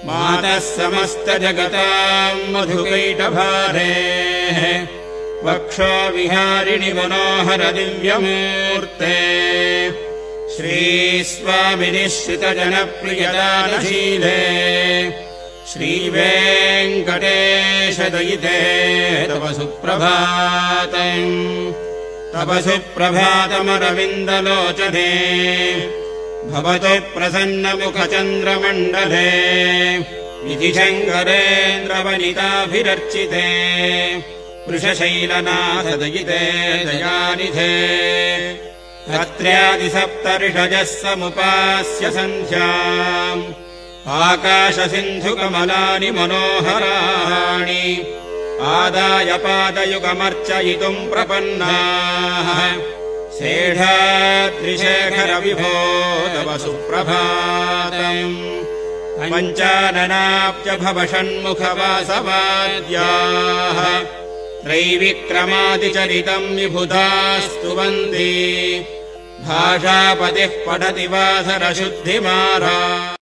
मातः समस्तजगताम् मधुकैटभारेः वक्षोविहारिणि मनोहर दिव्यमूर्ते श्रीस्वामिनि श्रितजनप्रियदानशीले श्रीवेङ्कटेश दयिते तव सुप्रभातम् तव सुप्रभातमरविन्दलोचने भवतु प्रसन्नमुखचन्द्रमण्डले विधिशङ्करेन्द्रवनिताभिरर्चिते वृषशैलनाथ दयिते दयानिधे अत्र्यादिसप्तऋषजः समुपास्य सन्ध्याम् आकाशसिन्धुकमलानि मनोहराणि आदाय पादयुगमर्चयितुम् प्रपन्नाः शेषाद्रिशेखरविभो तव सुप्रभातम् पञ्चाननाब्जभवषण्मुखवासवाद्याः त्रैविक्रमादिचरितम् विबुधास्तुवन्ति भाषापतिः पठति वासरशुद्धिमारा